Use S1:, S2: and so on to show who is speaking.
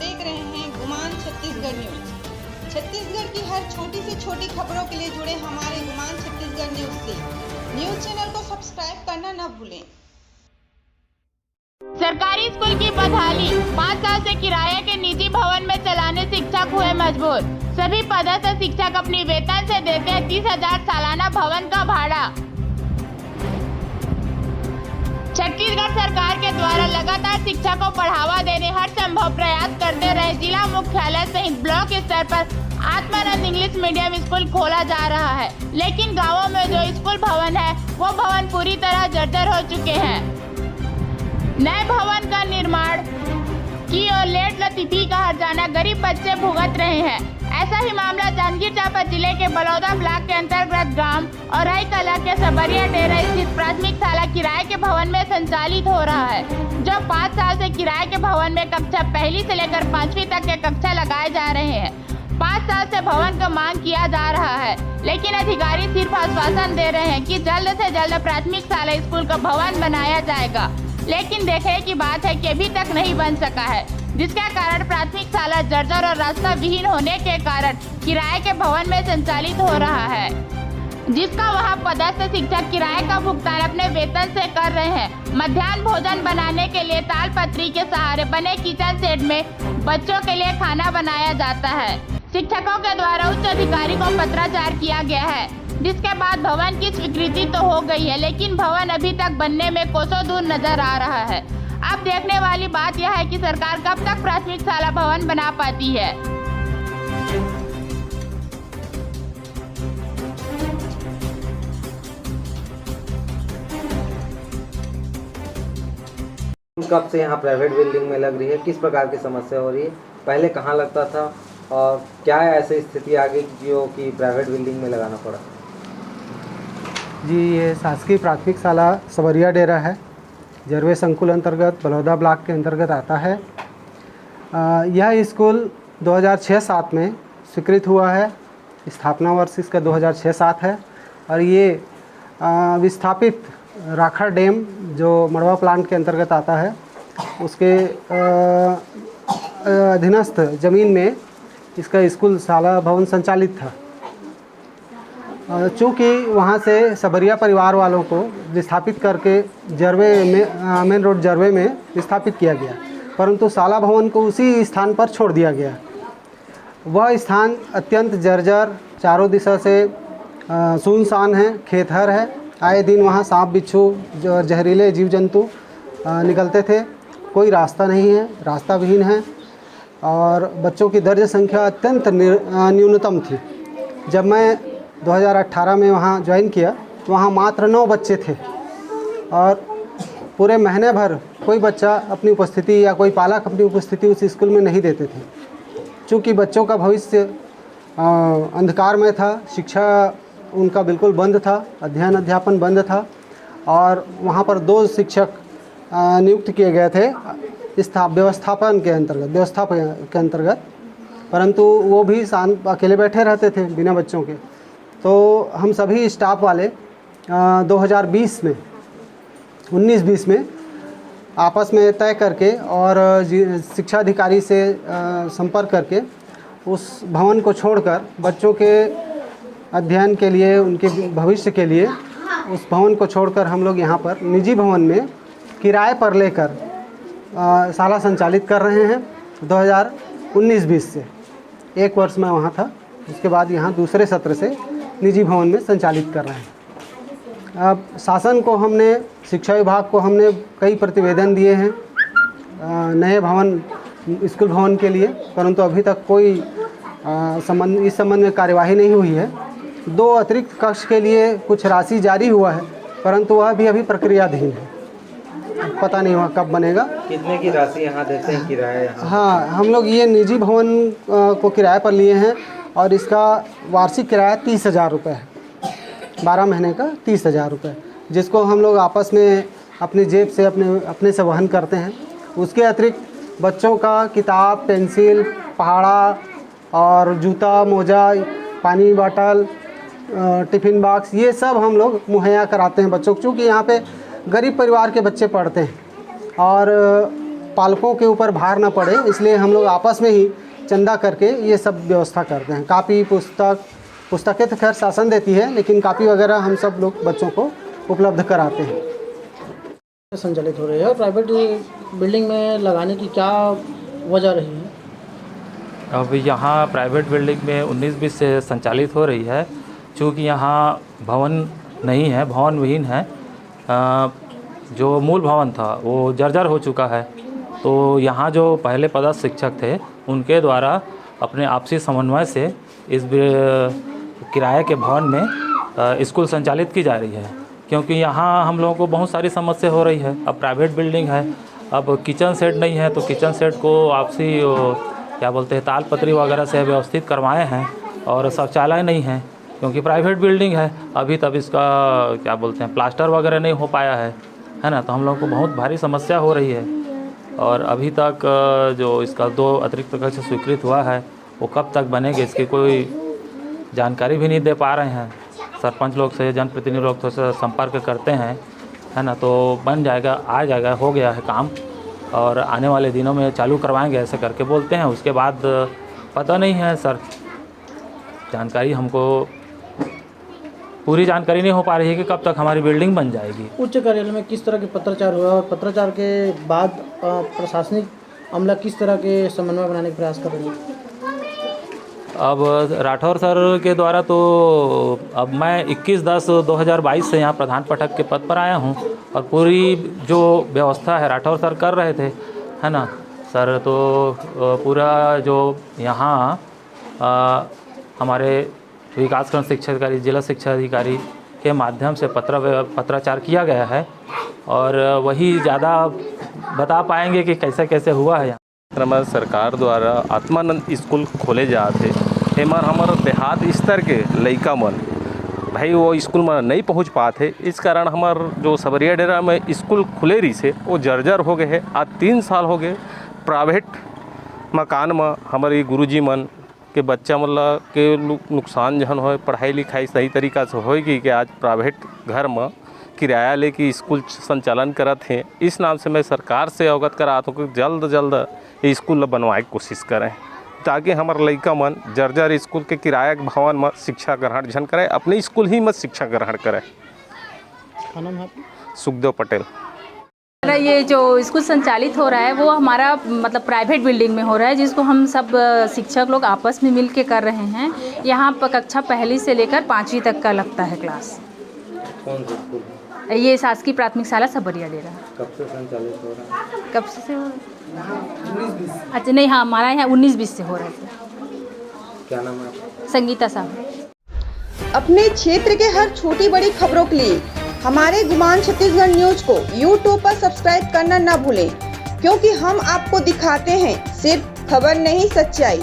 S1: देख रहे हैं गुमान छत्तीसगढ़ न्यूज। छत्तीसगढ़ की हर छोटी से छोटी खबरों के लिए जुड़े हमारे गुमान छत्तीसगढ़ न्यूज से। न्यूज चैनल को सब्सक्राइब करना न भूलें।
S2: सरकारी स्कूल की बदहाली, 5 साल से किराए के निजी भवन में चलाने शिक्षक हुए मजबूर। सभी पदस्थ शिक्षक अपनी वेतन से देते हैं 30,000 सालाना भवन का भाड़ा। छत्तीसगढ़ सरकार के द्वारा लगातार शिक्षा को बढ़ावा देने हर संभव प्रयास करते रहे जिला मुख्यालय सहित ब्लॉक स्तर पर आत्मानंद इंग्लिश मीडियम स्कूल खोला जा रहा है, लेकिन गांवों में जो स्कूल भवन है वो भवन पूरी तरह जर्जर हो चुके हैं। नए भवन का निर्माण की और लेट लतीफी का हर्जाना गरीब बच्चे भुगत रहे हैं। ऐसा ही मामला जांजगीर चांपा जिले के बलौदा ब्लॉक के अंतर्गत गांव और राई कला के सबरिया डेरा स्थित प्राथमिक शाला किराए के भवन में संचालित हो रहा है, जो 5 साल से किराए के भवन में कक्षा पहली से लेकर 5वीं तक के कक्षा लगाए जा रहे हैं। 5 साल से भवन का मांग किया जा रहा है, लेकिन अधिकारी सिर्फ आश्वासन दे रहे हैं कि जल्द से जल्द प्राथमिक शाला स्कूल का भवन बनाया जाएगा, लेकिन देखने की बात है कि अभी तक नहीं बन सका है, जिसके कारण प्राथमिक शाला जर्जर और रास्ता विहीन होने के कारण किराए के भवन में संचालित हो रहा है, जिसका वहां पदस्थ शिक्षक किराए का भुगतान अपने वेतन से कर रहे हैं। मध्याह्न भोजन बनाने के लिए तालपत्री के सहारे बने किचन सेट में बच्चों के लिए खाना बनाया जाता है। शिक्षकों के द्वारा उच्च अधिकारी को पत्राचार किया गया है, जिसके बाद भवन की स्वीकृति तो हो गई है, लेकिन भवन अभी तक बनने में कोसों दूर नजर आ रहा है। अब देखने वाली बात यह है कि सरकार कब तक प्राथमिक शाला भवन बना पाती है।
S3: कब से यहाँ प्राइवेट बिल्डिंग में लग रही है, किस प्रकार की समस्या हो रही है, पहले कहाँ लगता था और क्या ऐसी स्थिति आ गई जो कि प्राइवेट बिल्डिंग में लगाना पड़ा?
S4: जी, ये शासकीय प्राथमिक शाला सबरिया डेरा है, जरवे संकुल अंतर्गत बलौदा ब्लॉक के अंतर्गत आता है। यह स्कूल 2006-07 में स्वीकृत हुआ है। स्थापना वर्ष इसका 2006-07 है और ये विस्थापित राखा डैम जो मड़वा प्लांट के अंतर्गत आता है उसके अधीनस्थ ज़मीन में इसका स्कूल शाला भवन संचालित था। चूँकि वहाँ से सबरिया परिवार वालों को विस्थापित करके जरवे में मेन रोड जरवे में विस्थापित किया गया, परंतु शाला भवन को उसी स्थान पर छोड़ दिया गया। वह स्थान अत्यंत जर्जर, चारों दिशा से सुनसान है, खेतहर है। आए दिन वहाँ सांप बिच्छू जो जहरीले जीव जंतु निकलते थे। कोई रास्ता नहीं है, रास्ता विहीन है और बच्चों की दर्ज संख्या अत्यंत न्यूनतम थी। जब मैं 2018 में वहाँ ज्वाइन किया तो वहाँ मात्र 9 बच्चे थे और पूरे महीने भर कोई बच्चा अपनी उपस्थिति या कोई पालक अपनी उपस्थिति उस स्कूल में नहीं देते थे। चूँकि बच्चों का भविष्य अंधकार में था, शिक्षा उनका बिल्कुल बंद था, अध्ययन अध्यापन बंद था और वहाँ पर 2 शिक्षक नियुक्त किए गए थे व्यवस्थापन के अंतर्गत, परंतु वो भी शांत अकेले बैठे रहते थे बिना बच्चों के। तो हम सभी स्टाफ वाले 2020 में 19-20 में आपस में तय करके और शिक्षा अधिकारी से संपर्क करके उस भवन को छोड़कर बच्चों के अध्ययन के लिए, उनके भविष्य के लिए उस भवन को छोड़कर हम लोग यहाँ पर निजी भवन में किराए पर लेकर शाला संचालित कर रहे हैं। 2019-20 से 1 वर्ष में वहाँ था, उसके बाद यहाँ दूसरे सत्र से निजी भवन में संचालित कर रहे हैं। अब शासन को हमने, शिक्षा विभाग को हमने कई प्रतिवेदन दिए हैं नए भवन, स्कूल भवन के लिए, परंतु अभी तक कोई इस संबंध में कार्यवाही नहीं हुई है। 2 अतिरिक्त कक्ष के लिए कुछ राशि जारी हुआ है, परंतु वह भी अभी प्रक्रियाधीन है, पता नहीं हुआ कब बनेगा।
S3: कितने की राशि यहाँ देते हैं किराया?
S4: हाँ, हम लोग ये निजी भवन को किराए पर लिए हैं और इसका वार्षिक किराया 30,000 रुपये है, 12 महीने का 30,000 रुपये, जिसको हम लोग आपस में अपनी जेब से अपने से वहन करते हैं। उसके अतिरिक्त बच्चों का किताब, पेंसिल, पहाड़ा और जूता, मोजा, पानी बॉटल, टिफ़िन बॉक्स, ये सब हम लोग मुहैया कराते हैं बच्चों को, क्योंकि यहाँ पे गरीब परिवार के बच्चे पढ़ते हैं और पालकों के ऊपर भार ना पड़े, इसलिए हम लोग आपस में ही चंदा करके ये सब व्यवस्था करते हैं। कापी पुस्तकें तो खैर शासन देती है, लेकिन कापी वगैरह हम सब लोग बच्चों को उपलब्ध कराते हैं।
S5: संचालित हो रही है और प्राइवेट बिल्डिंग में लगाने की क्या वजह रही है?
S6: अब यहाँ प्राइवेट बिल्डिंग में 19-20 से संचालित हो रही है, चूँकि यहाँ भवन नहीं है, भवन विहीन है। जो मूल भवन था वो जर्जर हो चुका है, तो यहाँ जो पहले पदस्थ शिक्षक थे उनके द्वारा अपने आपसी समन्वय से इस किराए के भवन में स्कूल संचालित की जा रही है, क्योंकि यहाँ हम लोगों को बहुत सारी समस्या हो रही है। अब प्राइवेट बिल्डिंग है, अब किचन सेट नहीं है, तो किचन सेट को आपसी क्या बोलते हैं तालपत्री वगैरह से व्यवस्थित करवाए हैं, और शौचालय नहीं है क्योंकि प्राइवेट बिल्डिंग है। अभी तब इसका क्या बोलते हैं प्लास्टर वगैरह नहीं हो पाया है ना, तो हम लोगों को बहुत भारी समस्या हो रही है। और अभी तक जो इसका 2 अतिरिक्त कक्ष स्वीकृत हुआ है वो कब तक बनेंगे इसकी कोई जानकारी भी नहीं दे पा रहे हैं। सरपंच लोग से, जनप्रतिनिधि लोग से संपर्क करते हैं, है ना, तो बन जाएगा, आ जाएगा, हो गया है काम, और आने वाले दिनों में चालू करवाएंगे ऐसे करके बोलते हैं। उसके बाद पता नहीं है सर, जानकारी हमको पूरी जानकारी नहीं हो पा रही है कि कब तक हमारी बिल्डिंग बन जाएगी।
S5: उच्च कार्यालय में किस तरह के पत्राचार हुआ और पत्राचार के बाद प्रशासनिक अमला किस तरह के समन्वय बनाने का प्रयास कर रही है?
S6: अब राठौर सर के द्वारा तो अब मैं 21/10/2022 से यहाँ प्रधान पाठक के पद पर आया हूँ, और पूरी जो व्यवस्था है राठौर सर कर रहे थे, है ना सर। तो पूरा जो यहाँ हमारे विकासखंड शिक्षा अधिकारी, जिला शिक्षा अधिकारी के माध्यम से पत्राचार किया गया है, और वही ज़्यादा बता पाएंगे कि कैसे कैसे हुआ है।
S7: हमारे सरकार द्वारा आत्मानंद स्कूल खोले जाते एमन हमारे देहात स्तर के लड़का मन भाई वो स्कूल में नहीं पहुंच पाते, इस कारण हमार जो सबरिया डेरा में स्कूल खुले रही से वो जर्जर हो गए है। आज 3 साल हो गए प्राइवेट मकान में हमारे गुरुजी मन के बच्चा मतलब के नुकसान जहन हो, पढ़ाई लिखाई सही तरीका से होगी कि आज प्राइवेट घर में किराया लेके स्कूल संचालन करत हैं। इस नाम से मैं सरकार से अवगत करात हूँ कि जल्द ये स्कूल बनवाए की कोशिश करें, ताकि हमारे लड़का मन जर्जर स्कूल के किराया के भवन में शिक्षा ग्रहण जन करे, अपने स्कूल ही में शिक्षा ग्रहण करे। सुखदेव पटेल।
S8: ये जो स्कूल संचालित हो रहा है वो हमारा मतलब प्राइवेट बिल्डिंग में हो रहा है, जिसको हम सब शिक्षक लोग आपस में मिल के कर रहे हैं। यहाँ पर कक्षा 1 से लेकर 5वीं तक का लगता है क्लास।
S3: कौन सा स्कूल?
S8: ये शासकीय प्राथमिक शाला सबरिया डेरा।
S3: कब से संचालित हो रहा है?
S8: कब से हो रहा है? अच्छा नहीं, हाँ हमारा यहाँ 19-20 से हो रहा है।
S3: क्या नाम है आपका?
S8: संगीता साहब।
S1: अपने क्षेत्र के हर छोटी बड़ी खबरों के लिए हमारे गुमान छत्तीसगढ़ न्यूज को YouTube पर सब्सक्राइब करना न भूलें, क्योंकि हम आपको दिखाते हैं सिर्फ खबर नहीं, सच्चाई।